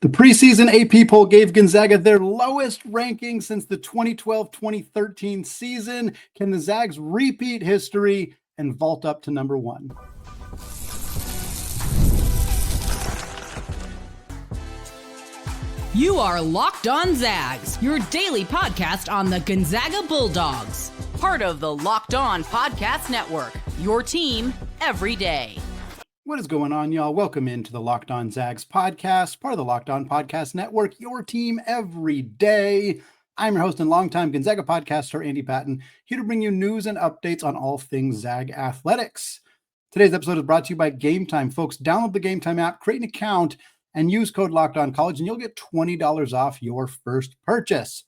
The preseason AP poll gave Gonzaga their lowest ranking since the 2012-2013 season. Can the Zags repeat history and vault up to number one? You are Locked On Zags, your daily podcast on the Gonzaga Bulldogs. Part of the Locked On Podcast Network, your team every day. What is going on, y'all? Welcome into the Locked On Zags podcast, part of the Locked On Podcast Network, your team every day. I'm your host and longtime Gonzaga podcaster, Andy Patton, here to bring you news and updates on all things Zag athletics. Today's episode is brought to you by Gametime. Folks, download the Gametime app, create an account, and use code LOCKEDONCollege, and you'll get $20 off your first purchase.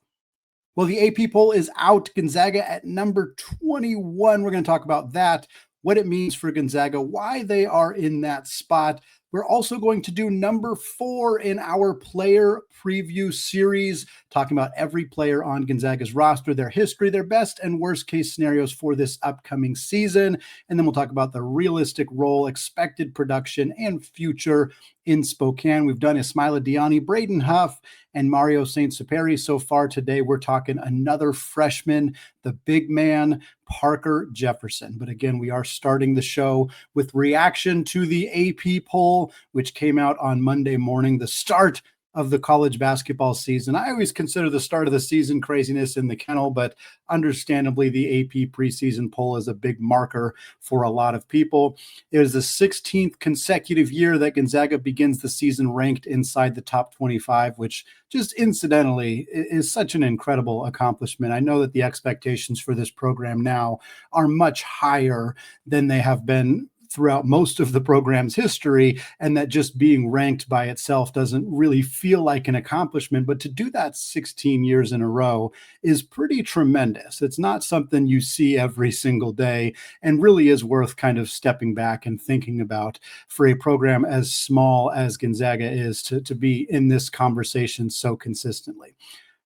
Well, the AP poll is out. Gonzaga at number 21. We're going to talk about that, what it means for Gonzaga, why they are in that spot. We're also going to do number 4 in our player preview series, talking about every player on Gonzaga's roster, their history, their best and worst case scenarios for this upcoming season. And then we'll talk about the realistic role, expected production, and future in Spokane. We've done Ismaila Diani, Braden Huff, and Mario Saint-Superi so far. Today, we're talking another freshman, the big man, Parker Jefferson. But again, we are starting the show with reaction to the AP poll, which came out on Monday morning, the start of the college basketball season. I always consider the start of the season craziness in the kennel, but understandably, the AP preseason poll is a big marker for a lot of people. It is the 16th consecutive year that Gonzaga begins the season ranked inside the top 25, which just incidentally is such an incredible accomplishment. I know that the expectations for this program now are much higher than they have been throughout most of the program's history, and that just being ranked by itself doesn't really feel like an accomplishment. But to do that 16 years in a row is pretty tremendous. It's not something you see every single day, and really is worth kind of stepping back and thinking about for a program as small as Gonzaga is to be in this conversation so consistently.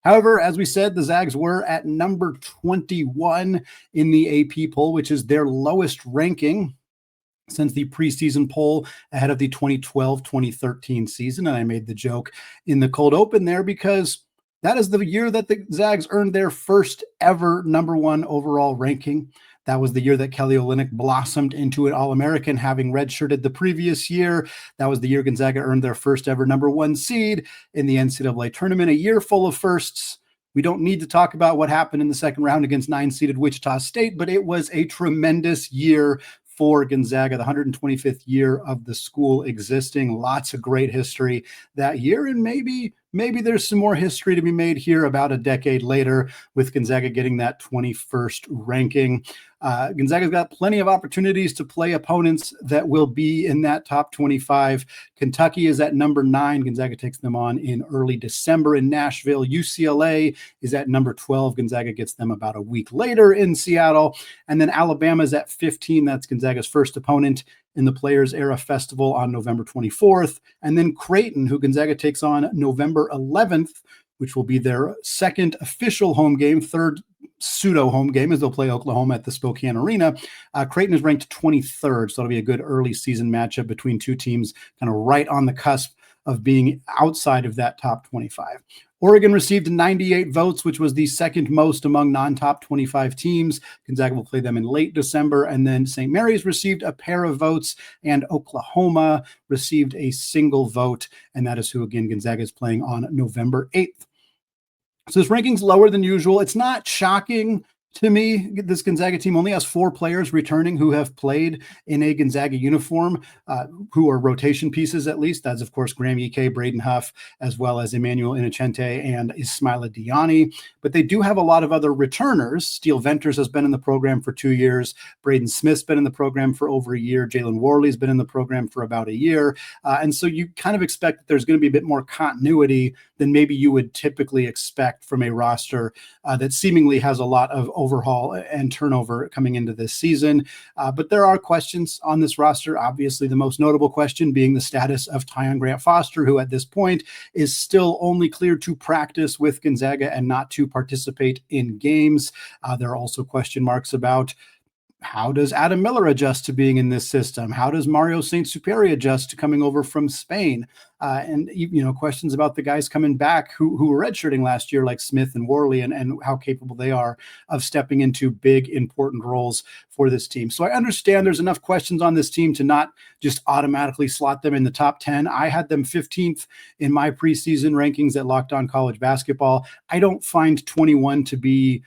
However, as we said, the Zags were at number 21 in the AP poll, which is their lowest ranking since the preseason poll ahead of the 2012-2013 season. And I made the joke in the cold open there because that is the year that the Zags earned their first ever number 1 overall ranking. That was the year that Kelly Olynyk blossomed into an All-American, having redshirted the previous year. That was the year Gonzaga earned their first ever number 1 seed in the NCAA tournament, a year full of firsts. We don't need to talk about what happened in the second round against 9-seeded Wichita State, but it was a tremendous year for Gonzaga, the 125th year of the school existing. Lots of great history that year, and maybe there's some more history to be made here about a decade later with Gonzaga getting that 21st ranking. Gonzaga's got plenty of opportunities to play opponents that will be in that top 25. Kentucky is at number 9. Gonzaga takes them on in early December in Nashville. UCLA is at number 12. Gonzaga gets them about a week later in Seattle. And then Alabama is at 15. That's Gonzaga's first opponent in the Players Era Festival on November 24th. And then Creighton, who Gonzaga takes on November 11th, which will be their second official home game, third pseudo home game, as they'll play Oklahoma at the Spokane Arena. Creighton is ranked 23rd, so it'll be a good early season matchup between two teams kind of right on the cusp of being outside of that top 25. Oregon received 98 votes, which was the second most among non-top 25 teams. Gonzaga will play them in late December. And then St. Mary's received a pair of votes, and Oklahoma received a single vote. And that is who, again, Gonzaga is playing on November 8th. So this ranking's lower than usual. It's not shocking to me. This Gonzaga team only has 4 players returning who have played in a Gonzaga uniform, who are rotation pieces at least. That's, of course, Graham Ike, Braden Huff, as well as Emmanuel Inocente and Ismaila Diani. But they do have a lot of other returners. Steele Venters has been in the program for 2 years. Braden Smith's been in the program for over a year. Jalen Worley's been in the program for about a year. And so you kind of expect that there's going to be a bit more continuity than maybe you would typically expect from a roster that seemingly has a lot of overhaul and turnover coming into this season. But there are questions on this roster. Obviously, the most notable question being the status of Tyon Grant-Foster, who at this point is still only cleared to practice with Gonzaga and not to participate in games. There are also question marks about how does Adam Miller adjust to being in this system? How does Mario Saint-Superi adjust to coming over from Spain? And questions about the guys coming back who were redshirting last year, like Smith and Worley, and how capable they are of stepping into big, important roles for this team. So I understand there's enough questions on this team to not just automatically slot them in the top 10. I had them 15th in my preseason rankings at Locked On College Basketball. I don't find 21 to be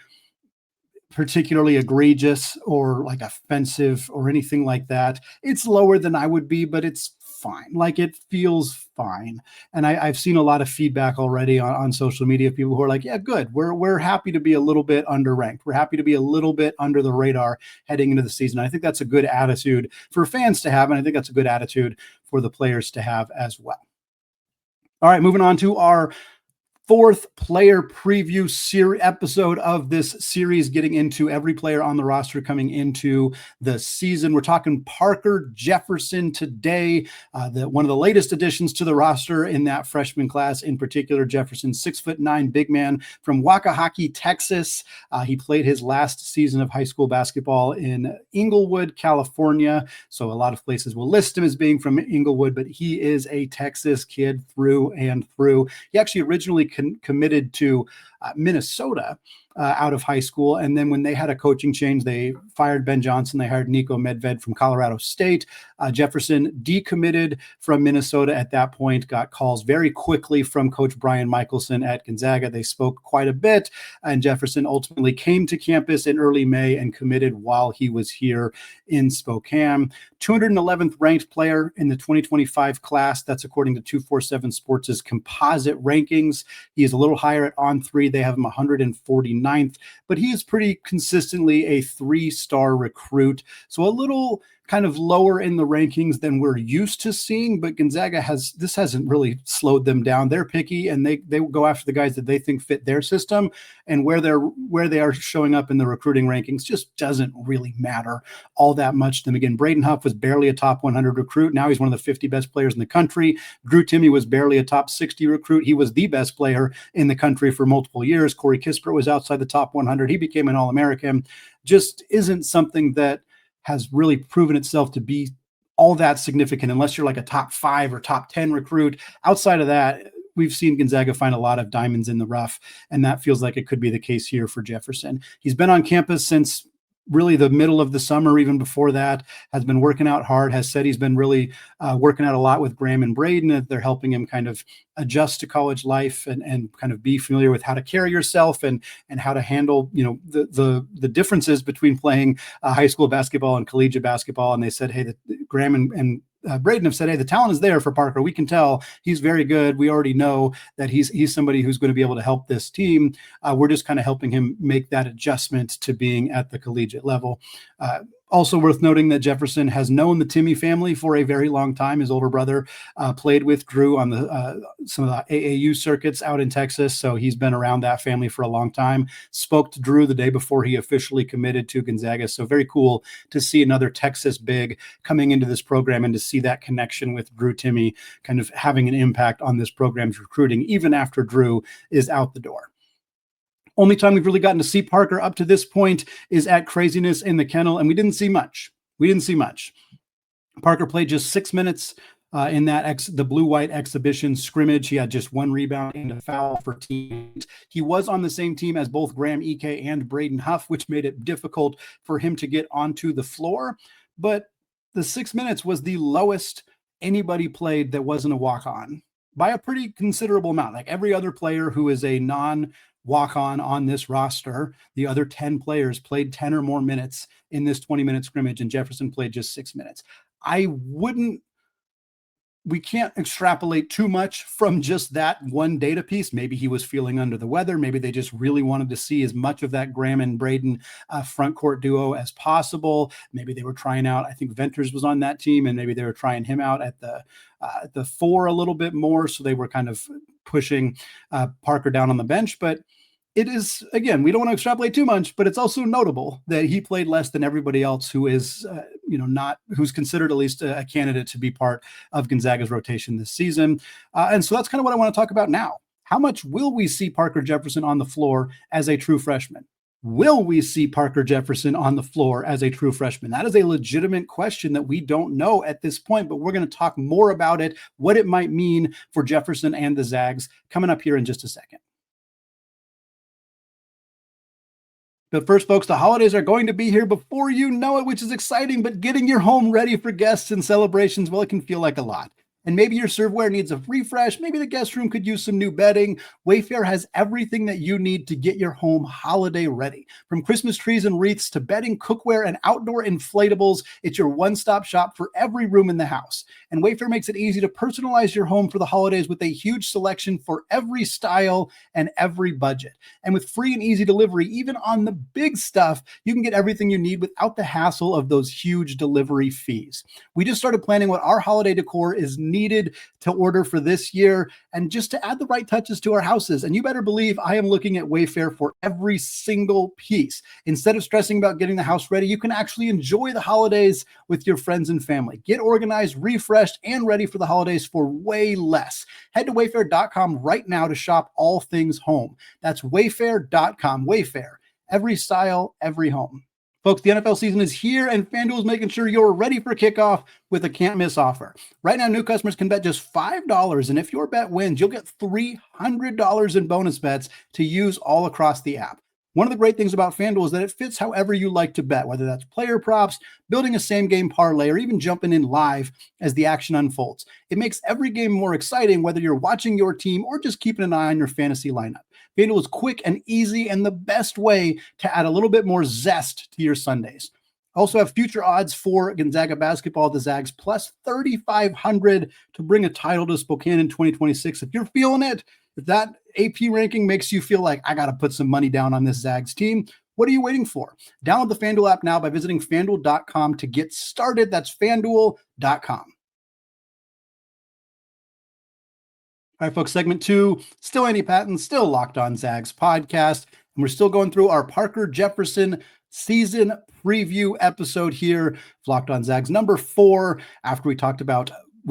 particularly egregious or like offensive or anything like that. It's lower than I would be, but it's fine. Like, it feels fine. And I've seen a lot of feedback already on social media, people who are like, yeah, good. We're happy to be a little bit underranked. We're happy to be a little bit under the radar heading into the season. I think that's a good attitude for fans to have. And I think that's a good attitude for the players to have as well. All right, moving on to our fourth player preview episode of this series, getting into every player on the roster coming into the season. We're talking Parker Jefferson today, one of the latest additions to the roster in that freshman class. In particular, Jefferson, 6'9" big man from Waxahachie, Texas. He played his last season of high school basketball in Inglewood, California. So a lot of places will list him as being from Inglewood, but he is a Texas kid through and through. He actually originally committed to Minnesota out of high school. And then when they had a coaching change, they fired Ben Johnson. They hired Nico Medved from Colorado State. Jefferson decommitted from Minnesota at that point, got calls very quickly from Coach Brian Michelson at Gonzaga. They spoke quite a bit, and Jefferson ultimately came to campus in early May and committed while he was here in Spokane. 211th ranked player in the 2025 class. That's according to 247 Sports' composite rankings. He is a little higher at On3. They have him 149th, but he is pretty consistently a 3-star recruit. So a little kind of lower in the rankings than we're used to seeing, but Gonzaga hasn't really slowed them down. They're picky, and they will go after the guys that they think fit their system, and where they are showing up in the recruiting rankings just doesn't really matter all that much to them. Again, Braden Huff was barely a top 100 recruit. Now he's one of the 50 best players in the country. Drew Timme was barely a top 60 recruit. He was the best player in the country for multiple years. Corey Kispert was outside the top 100. He became an All-American. Just isn't something that has really proven itself to be all that significant unless you're like a top 5 or top 10 recruit. Outside of that, we've seen Gonzaga find a lot of diamonds in the rough, and that feels like it could be the case here for Jefferson. He's been on campus since really the middle of the summer, even before that, has been working out hard, has said he's been really working out a lot with Graham and Braden. They're helping him kind of adjust to college life and kind of be familiar with how to carry yourself and how to handle, the differences between playing high school basketball and collegiate basketball. And they said, hey, Graham and Braden have said, hey, the talent is there for Parker. We can tell he's very good. We already know that he's somebody who's going to be able to help this team. We're just kind of helping him make that adjustment to being at the collegiate level. Also worth noting that Jefferson has known the Timme family for a very long time. His older brother played with Drew on some of the AAU circuits out in Texas, so he's been around that family for a long time. Spoke to Drew the day before he officially committed to Gonzaga, so very cool to see another Texas big coming into this program and to see that connection with Drew Timme kind of having an impact on this program's recruiting, even after Drew is out the door. Only time we've really gotten to see Parker up to this point is at Craziness in the Kennel, and we didn't see much. Parker played just 6 minutes in the blue-white exhibition scrimmage. He had just 1 rebound and a foul for teams. He was on the same team as both Graham Ike and Braden Huff, which made it difficult for him to get onto the floor. But the 6 minutes was the lowest anybody played that wasn't a walk-on by a pretty considerable amount. Like every other player who is a non-walk-on on this roster, the other 10 players played 10 or more minutes in this 20-minute scrimmage, and Jefferson played just 6 minutes. We can't extrapolate too much from just that one data piece. Maybe he was feeling under the weather. Maybe they just really wanted to see as much of that Graham and Braden front court duo as possible. Maybe they were trying out, I think Venters was on that team, and maybe they were trying him out at the 4 a little bit more. So they were kind of pushing Parker down on the bench. But it is, again, we don't want to extrapolate too much, but it's also notable that he played less than everybody else who is, who's considered at least a candidate to be part of Gonzaga's rotation this season. And so that's kind of what I want to talk about now. How much will we see Parker Jefferson on the floor as a true freshman? Will we see Parker Jefferson on the floor as a true freshman? That is a legitimate question that we don't know at this point, but we're going to talk more about it, what it might mean for Jefferson and the Zags, coming up here in just a second. But first, folks, the holidays are going to be here before you know it, which is exciting, but getting your home ready for guests and celebrations, well, it can feel like a lot. And maybe your serveware needs a refresh. Maybe the guest room could use some new bedding. Wayfair has everything that you need to get your home holiday ready. From Christmas trees and wreaths to bedding, cookware, and outdoor inflatables, it's your one-stop shop for every room in the house. And Wayfair makes it easy to personalize your home for the holidays with a huge selection for every style and every budget. And with free and easy delivery, even on the big stuff, you can get everything you need without the hassle of those huge delivery fees. We just started planning what our holiday decor is needed to order for this year and just to add the right touches to our houses. And you better believe I am looking at Wayfair for every single piece. Instead of stressing about getting the house ready, you can actually enjoy the holidays with your friends and family. Get organized, refreshed, and ready for the holidays for way less. Head to wayfair.com right now to shop all things home. That's wayfair.com. Wayfair, every style, every home. Folks, the NFL season is here, and FanDuel is making sure you're ready for kickoff with a can't-miss offer. Right now, new customers can bet just $5, and if your bet wins, you'll get $300 in bonus bets to use all across the app. One of the great things about FanDuel is that it fits however you like to bet, whether that's player props, building a same-game parlay, or even jumping in live as the action unfolds. It makes every game more exciting, whether you're watching your team or just keeping an eye on your fantasy lineup. FanDuel is quick and easy and the best way to add a little bit more zest to your Sundays. Also have future odds for Gonzaga basketball, the Zags, plus 3,500 to bring a title to Spokane in 2026. If you're feeling it, if that AP ranking makes you feel like I got to put some money down on this Zags team, what are you waiting for? Download the FanDuel app now by visiting FanDuel.com to get started. That's FanDuel.com. All right, folks, segment 2, still Andy Patton, still Locked On Zags podcast. And we're still going through our Parker Jefferson season preview episode here, Locked On Zags number 4. After we've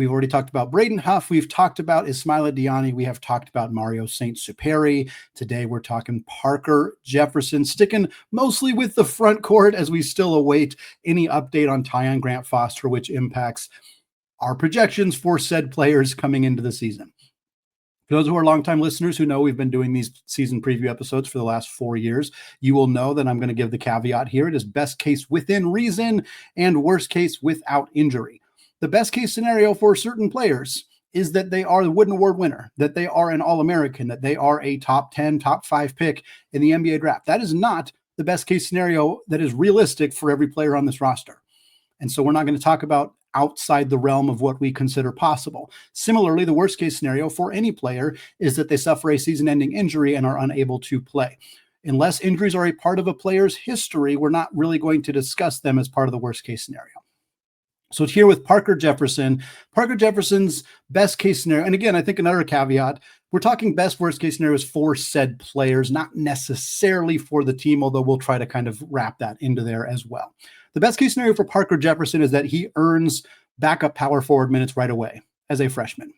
already talked about Braden Huff. We've talked about Ismaila Diani. We have talked about Mario Saint-Superi. Today, we're talking Parker Jefferson, sticking mostly with the front court as we still await any update on Tyon Grant-Foster, which impacts our projections for said players coming into the season. For those who are longtime listeners who know we've been doing these season preview episodes for the last 4 years, you will know that I'm going to give the caveat here. It is best case within reason and worst case without injury. The best case scenario for certain players is that they are the Wooden Award winner, that they are an All-American, that they are a top 10, top 5 pick in the NBA draft. That is not the best case scenario that is realistic for every player on this roster. And so we're not going to talk about outside the realm of what we consider possible. Similarly, the worst case scenario for any player is that they suffer a season-ending injury and are unable to play. Unless injuries are a part of a player's history, we're not really going to discuss them as part of the worst case scenario. So here with Parker Jefferson, Parker Jefferson's best case scenario, and again, I think another caveat, we're talking best worst case scenarios for said players, not necessarily for the team, although we'll try to kind of wrap that into there as well. The best case scenario for Parker Jefferson is that he earns backup power forward minutes right away as a freshman.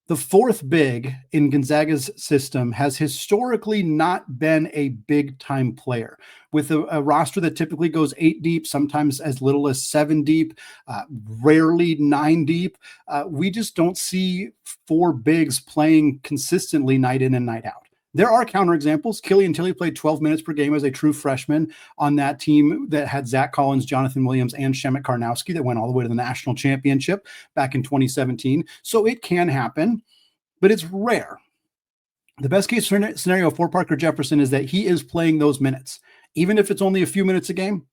The fourth big in Gonzaga's system has historically not been a big-time player. With a roster that typically goes 8 deep, sometimes as little as 7 deep, rarely 9 deep, we just don't see 4 bigs playing consistently night in and night out. There are counterexamples. Killian Tilly played 12 minutes per game as a true freshman on that team that had Zach Collins, Jonathan Williams, and Shemek Karnowski that went all the way to the national championship back in 2017. So it can happen, but it's rare. The best case scenario for Parker Jefferson is that he is playing those minutes. Even if it's only a few minutes a game,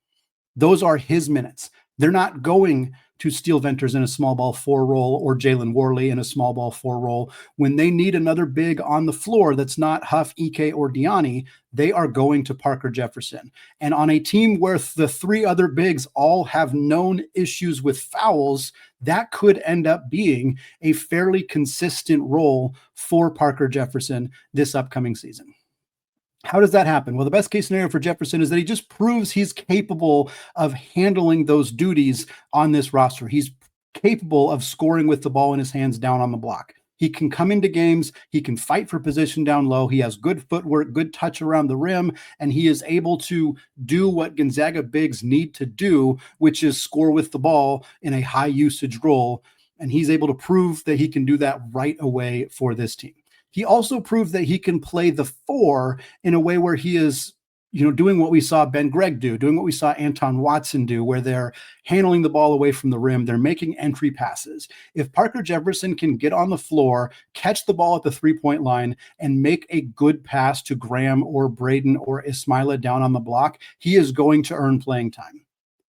those are his minutes. They're not going to Steel Venters in a small ball 4 role or Jalen Worley in a small ball 4 role. When they need another big on the floor that's not Huff, Ike, or Diani, they are going to Parker Jefferson. And on a team where the 3 other bigs all have known issues with fouls, that could end up being a fairly consistent role for Parker Jefferson this upcoming season. How does that happen? Well, the best case scenario for Jefferson is that he just proves he's capable of handling those duties on this roster. He's capable of scoring with the ball in his hands down on the block. He can come into games. He can fight for position down low. He has good footwork, good touch around the rim, and he is able to do what Gonzaga bigs need to do, which is score with the ball in a high usage role. And he's able to prove that he can do that right away for this team. He also proved that he can play the 4 in a way where he is, doing what we saw Ben Gregg do, doing what we saw Anton Watson do, where they're handling the ball away from the rim. They're making entry passes. If Parker Jefferson can get on the floor, catch the ball at the 3-point line, and make a good pass to Graham or Braden or Ismaila down on the block, he is going to earn playing time.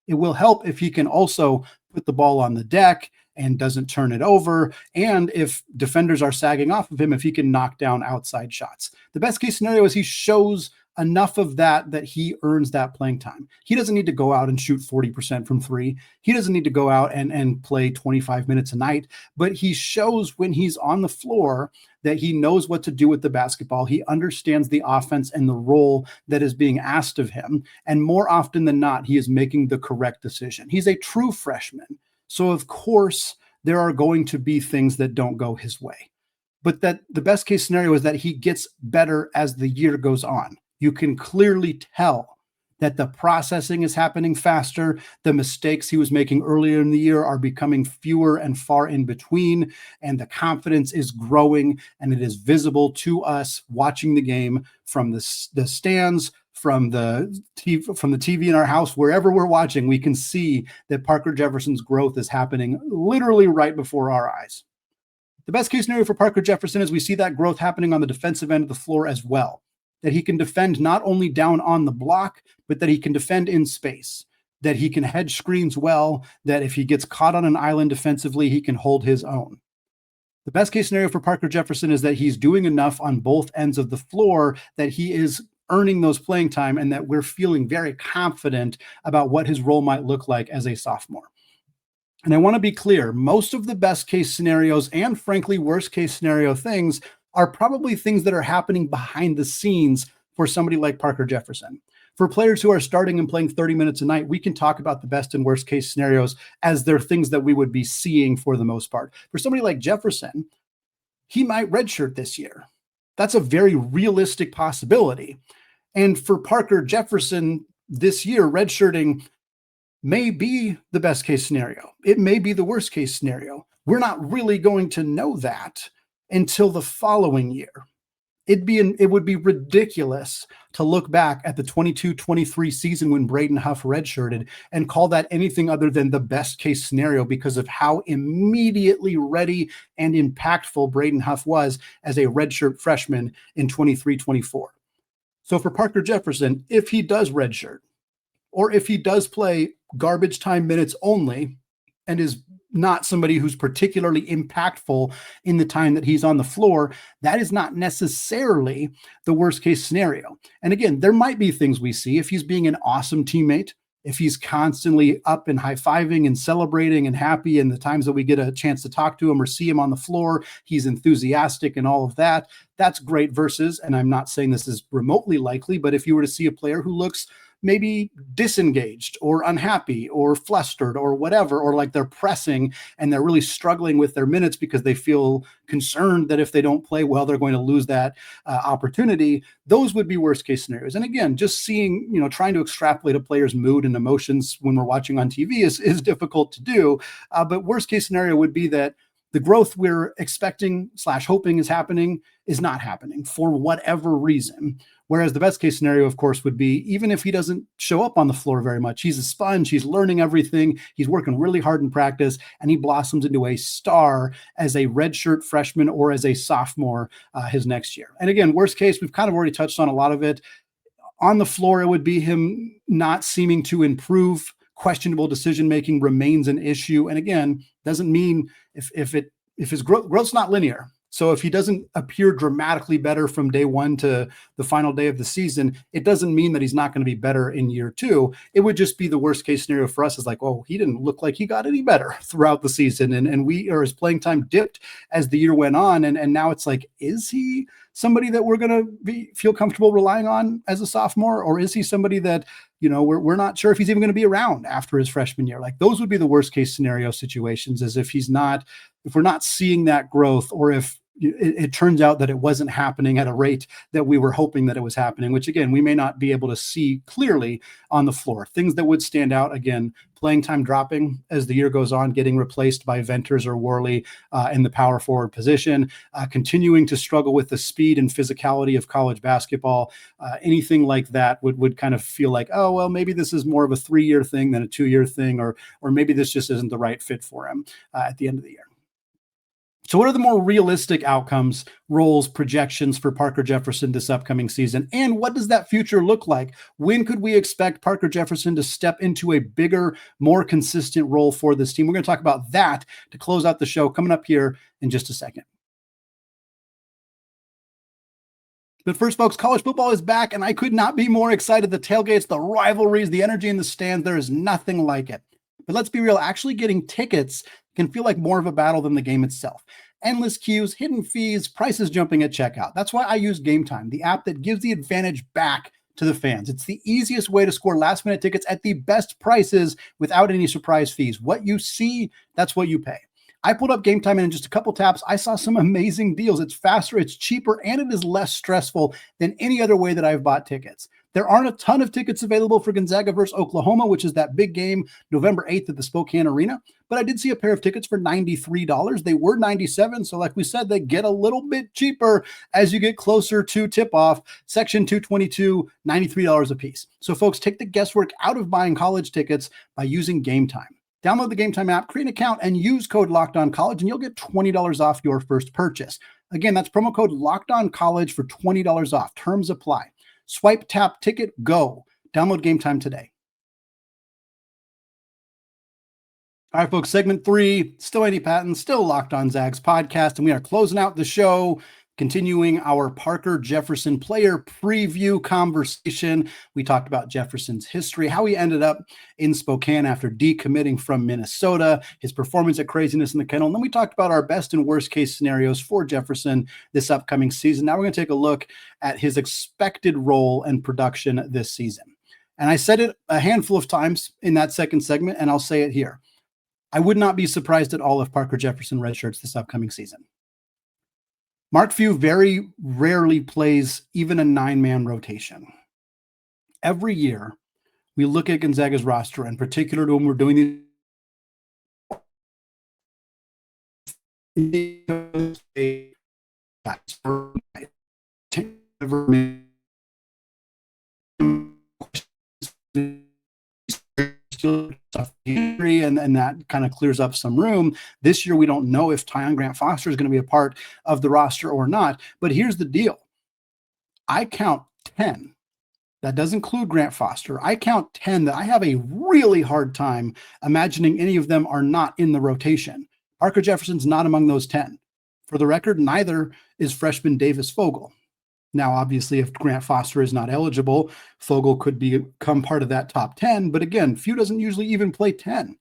It will help if he can also put the ball on the deck and doesn't turn it over. And if defenders are sagging off of him, if he can knock down outside shots. The best case scenario is he shows enough of that he earns that playing time. He doesn't need to go out and shoot 40% from 3. He doesn't need to go out and play 25 minutes a night, but he shows when he's on the floor that he knows what to do with the basketball. He understands the offense and the role that is being asked of him. And more often than not, he is making the correct decision. He's a true freshman. So of course, there are going to be things that don't go his way, but that the best case scenario is that he gets better as the year goes on. You can clearly tell that the processing is happening faster. The mistakes he was making earlier in the year are becoming fewer and far in between, and the confidence is growing, and it is visible to us watching the game from the stands, from the TV in our house, wherever we're watching. We can see that Parker Jefferson's growth is happening literally right before our eyes. The best case scenario for Parker Jefferson is we see that growth happening on the defensive end of the floor as well. That he can defend not only down on the block, but that he can defend in space, that he can hedge screens well, that if he gets caught on an island defensively, he can hold his own. The best case scenario for Parker Jefferson is that he's doing enough on both ends of the floor that he is earning those playing time and that we're feeling very confident about what his role might look like as a sophomore. And I want to be clear, most of the best case scenarios and frankly, worst case scenario things are probably things that are happening behind the scenes for somebody like Parker Jefferson. For players who are starting and playing 30 minutes a night, we can talk about the best and worst case scenarios as they're things that we would be seeing for the most part. For somebody like Jefferson, he might redshirt this year. That's a very realistic possibility. And for Parker Jefferson this year, redshirting may be the best case scenario. It may be the worst case scenario. We're not really going to know that until the following year. It would be ridiculous to look back at the 22-23 season when Braden Huff redshirted and call that anything other than the best case scenario because of how immediately ready and impactful Braden Huff was as a redshirt freshman in 23-24. So for Parker Jefferson, if he does redshirt, or if he does play garbage time minutes only and is not somebody who's particularly impactful in the time that he's on the floor, that is not necessarily the worst case scenario. And again, there might be things we see if he's being an awesome teammate, if he's constantly up and high-fiving and celebrating and happy, and the times that we get a chance to talk to him or see him on the floor, he's enthusiastic and all of that. That's great versus, and I'm not saying this is remotely likely, but if you were to see a player who looks maybe disengaged or unhappy or flustered or whatever, or like they're pressing and they're really struggling with their minutes because they feel concerned that if they don't play well, they're going to lose that opportunity. Those would be worst case scenarios. And again, just seeing, trying to extrapolate a player's mood and emotions when we're watching on TV is difficult to do. But worst case scenario would be that the growth we're expecting / hoping is happening is not happening for whatever reason. Whereas the best case scenario, of course, would be even if he doesn't show up on the floor very much, he's a sponge, he's learning everything, he's working really hard in practice, and he blossoms into a star as a redshirt freshman or as a sophomore his next year. And again, worst case, we've kind of already touched on a lot of it. On the floor, it would be him not seeming to improve. Questionable decision-making remains an issue. And again, doesn't mean if his growth's not linear. So if he doesn't appear dramatically better from day one to the final day of the season, it doesn't mean that he's not going to be better in year two. It would just be the worst case scenario for us is like, oh, he didn't look like he got any better throughout the season. And his playing time dipped as the year went on. And now it's like, is he somebody that we're going to feel comfortable relying on as a sophomore? Or is he somebody that, we're not sure if he's even going to be around after his freshman year? Like those would be the worst case scenario situations, as if we're not seeing that growth, or if it turns out that it wasn't happening at a rate that we were hoping that it was happening, which again, we may not be able to see clearly on the floor. Things that would stand out, again, playing time dropping as the year goes on, getting replaced by Venters or Worley in the power forward position, continuing to struggle with the speed and physicality of college basketball. Anything like that would kind of feel like, oh, well, maybe this is more of a 3-year thing than a 2-year thing, or maybe this just isn't the right fit for him at the end of the year. So what are the more realistic outcomes, roles, projections for Parker Jefferson this upcoming season? And what does that future look like? When could we expect Parker Jefferson to step into a bigger, more consistent role for this team? We're going to talk about that to close out the show coming up here in just a second. But first, folks, college football is back, and I could not be more excited. The tailgates, the rivalries, the energy in the stands, there is nothing like it. But let's be real, actually getting tickets can feel like more of a battle than the game itself. Endless queues, hidden fees, prices jumping at checkout. That's why I use Gametime, the app that gives the advantage back to the fans. It's the easiest way to score last-minute tickets at the best prices without any surprise fees. What you see, that's what you pay. I pulled up Gametime, and in just a couple taps, I saw some amazing deals. It's faster, it's cheaper, and it is less stressful than any other way that I've bought tickets. There aren't a ton of tickets available for Gonzaga versus Oklahoma, which is that big game November 8th at the Spokane Arena, but I did see a pair of tickets for $93. They were $97, so like we said, they get a little bit cheaper as you get closer to tip-off. Section 222, $93 a piece. So folks, take the guesswork out of buying college tickets by using Gametime. Download the Gametime app, create an account, and use code LOCKEDONCollege, and you'll get $20 off your first purchase. Again, that's promo code LOCKEDONCollege for $20 off. Terms apply. Swipe, tap, ticket, go. Download Gametime today. All right, folks, segment 3, still Andy Patton, still Locked On Zags podcast, and we are closing out the show, continuing our Parker Jefferson player preview conversation. We talked about Jefferson's history, how he ended up in Spokane after decommitting from Minnesota, his performance at Craziness in the Kennel, and then we talked about our best and worst case scenarios for Jefferson this upcoming season. Now we're going to take a look at his expected role and production this season. And I said it a handful of times in that second segment, and I'll say it here. I would not be surprised at all if Parker Jefferson redshirts this upcoming season. Mark Few very rarely plays even a 9-man rotation. Every year, we look at Gonzaga's roster, in particular when we're doing these and that kind of clears up some room. This year, we don't know if Tyon Grant Foster is going to be a part of the roster or not. But here's the deal. I count 10. That does include Grant Foster. I count 10 that I have a really hard time imagining any of them are not in the rotation. Parker Jefferson's not among those 10. For the record, neither is freshman Davis Fogel. Now, obviously, if Grant Foster is not eligible, Fogel could become part of that top 10. But again, Few doesn't usually even play 10.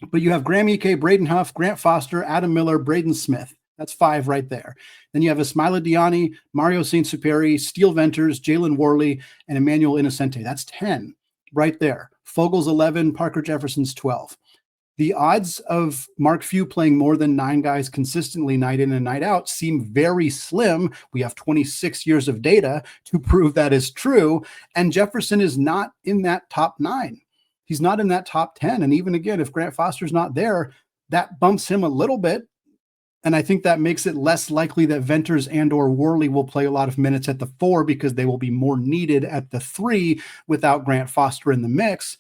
But you have Graham Ike, Braden Huff, Grant Foster, Adam Miller, Braden Smith. That's 5 right there. Then you have Ismaila Diani, Mario St-Superi, Steele Venters, Jalen Worley, and Emmanuel Innocente. That's 10 right there. Fogel's 11, Parker Jefferson's 12. The odds of Mark Few playing more than 9 guys consistently night in and night out seem very slim. We have 26 years of data to prove that is true. And Jefferson is not in that top 9. He's not in that top 10. And even again, if Grant Foster's not there, that bumps him a little bit. And I think that makes it less likely that Venters and or Worley will play a lot of minutes at the 4 because they will be more needed at the 3 without Grant Foster in the mix.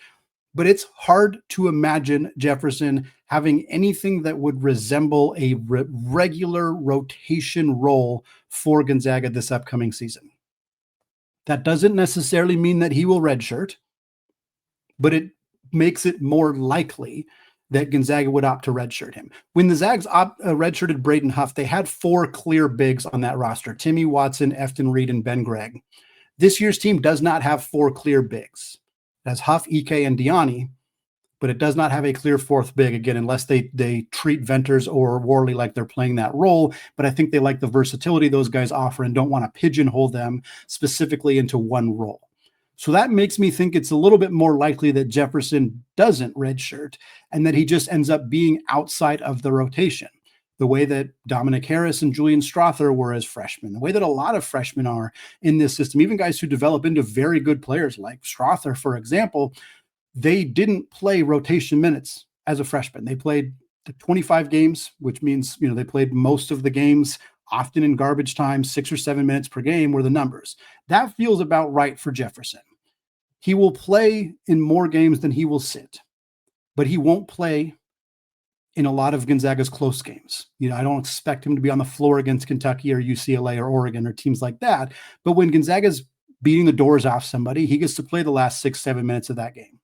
But it's hard to imagine Jefferson having anything that would resemble a regular rotation role for Gonzaga this upcoming season. That doesn't necessarily mean that he will redshirt, but it makes it more likely that Gonzaga would opt to redshirt him. When the Zags redshirted Braden Huff, they had 4 clear bigs on that roster: Timmy Watson, Efton Reed, and Ben Gregg. This year's team does not have 4 clear bigs. It has Huff, Ike, and Diani, but it does not have a clear 4th big, again, unless they treat Venters or Worley like they're playing that role. But I think they like the versatility those guys offer and don't want to pigeonhole them specifically into one role. So that makes me think it's a little bit more likely that Jefferson doesn't redshirt and that he just ends up being outside of the rotation. the way that Dominic Harris and Julian Strother were as freshmen, the way that a lot of freshmen are in this system, even guys who develop into very good players like Strother, for example, they didn't play rotation minutes as a freshman. They played the 25 games, which means, they played most of the games, often in garbage time, 6 or 7 minutes per game were the numbers. That feels about right for Jefferson. He will play in more games than he will sit, but he won't play in a lot of Gonzaga's close games. I don't expect him to be on the floor against Kentucky or UCLA or Oregon or teams like that. But when Gonzaga's beating the doors off somebody, he gets to play the last 6-7 minutes of that game.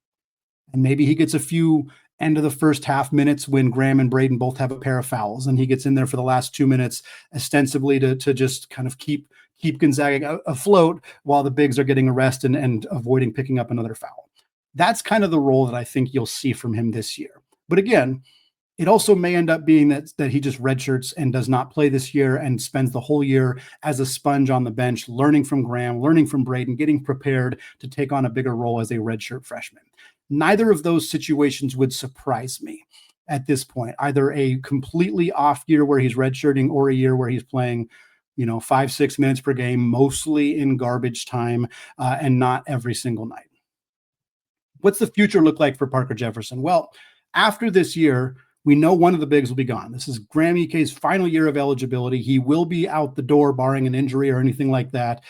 And maybe he gets a few end of the first half minutes when Graham and Braden both have a pair of fouls, and he gets in there for the last 2 minutes, ostensibly to just kind of keep Gonzaga afloat while the bigs are getting a rest and avoiding picking up another foul. That's kind of the role that I think you'll see from him this year. But again, it also may end up being that he just redshirts and does not play this year and spends the whole year as a sponge on the bench, learning from Graham, learning from Braden, getting prepared to take on a bigger role as a redshirt freshman. Neither of those situations would surprise me at this point. Either a completely off year where he's redshirting or a year where he's playing, 5-6 minutes per game, mostly in garbage time and not every single night. What's the future look like for Parker Jefferson? Well, after this year, we know one of the bigs will be gone. This is Graham Ike's final year of eligibility. He will be out the door barring an injury or anything like that.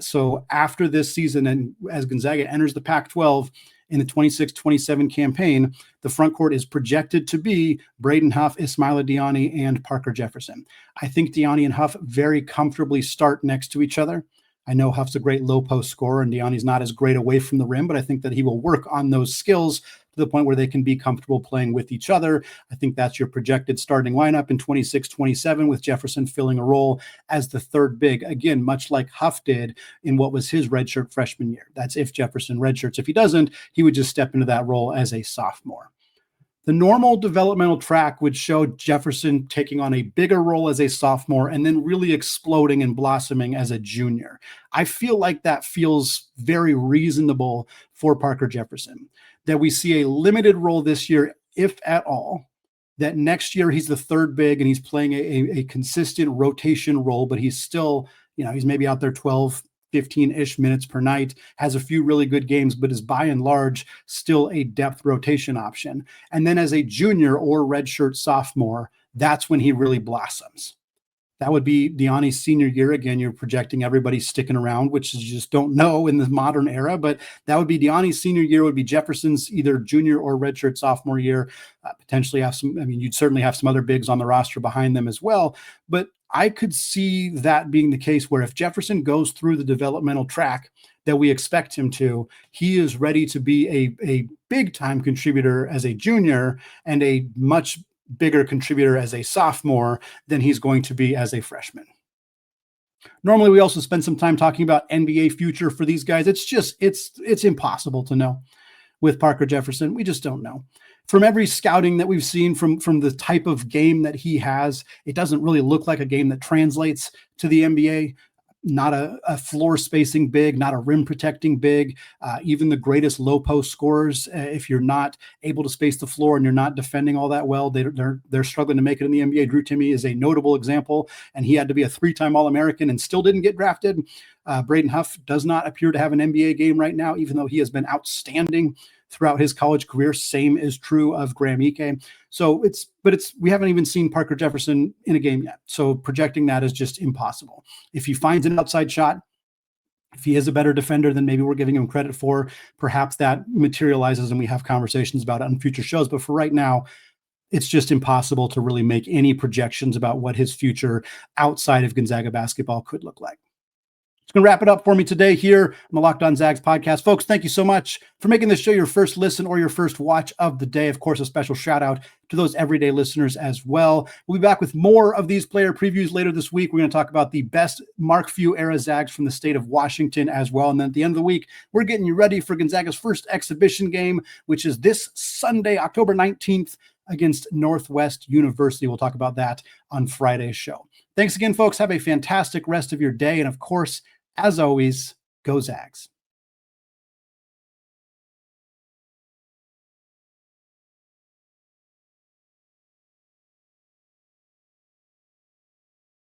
So after this season, and as Gonzaga enters the Pac-12 in the 26-27 campaign, the front court is projected to be Braden Huff, Ismaila Diani, and Parker Jefferson. I think Diani and Huff very comfortably start next to each other. I know Huff's a great low post scorer and Diani's not as great away from the rim, but I think that he will work on those skills to the point where they can be comfortable playing with each other. I think that's your projected starting lineup in 26-27 with Jefferson filling a role as the third big, again, much like Huff did in what was his redshirt freshman year. That's if Jefferson redshirts. If he doesn't, he would just step into that role as a sophomore. The normal developmental track would show Jefferson taking on a bigger role as a sophomore and then really exploding and blossoming as a junior. I feel like that feels very reasonable for Parker Jefferson, that we see a limited role this year, if at all, that next year he's the third big and he's playing a consistent rotation role, but he's still, he's maybe out there 12, 15-ish minutes per night, has a few really good games, but is by and large still a depth rotation option. And then as a junior or redshirt sophomore, that's when he really blossoms. That would be Diani's senior year. Again, you're projecting everybody sticking around, which you just don't know in the modern era, but that would be Diani's senior year, would be Jefferson's either junior or redshirt sophomore year. Potentially have you'd certainly have some other bigs on the roster behind them as well, but I could see that being the case where if Jefferson goes through the developmental track that we expect him to, he is ready to be a big time contributor as a junior and a much bigger contributor as a sophomore than he's going to be as a freshman. Normally, we also spend some time talking about NBA future for these guys. It's impossible to know with Parker Jefferson. We just don't know. From every scouting that we've seen from the type of game that he has, it doesn't really look like a game that translates to the NBA. Not a floor spacing big, not a rim protecting big. Even the greatest low post scorers, if you're not able to space the floor and you're not defending all that well, they're struggling to make it in the NBA. Drew Timme is a notable example, and he had to be a 3-time All-American and still didn't get drafted. Braden Huff does not appear to have an NBA game right now, even though he has been outstanding throughout his college career. Same is true of Graham Ike. So we haven't even seen Parker Jefferson in a game yet. So projecting that is just impossible. If he finds an outside shot, if he is a better defender than maybe we're giving him credit for, perhaps that materializes and we have conversations about it on future shows. But for right now, it's just impossible to really make any projections about what his future outside of Gonzaga basketball could look like. It's going to wrap it up for me today here on the Locked On Zags podcast. Folks, thank you so much for making this show your first listen or your first watch of the day. Of course, a special shout out to those everyday listeners as well. We'll be back with more of these player previews later this week. We're going to talk about the best Mark Few era Zags from the state of Washington as well. And then at the end of the week, we're getting you ready for Gonzaga's first exhibition game, which is this Sunday, October 19th, against Northwest University. We'll talk about that on Friday's show. Thanks again, folks. Have a fantastic rest of your day. And of course, as always, go Zags.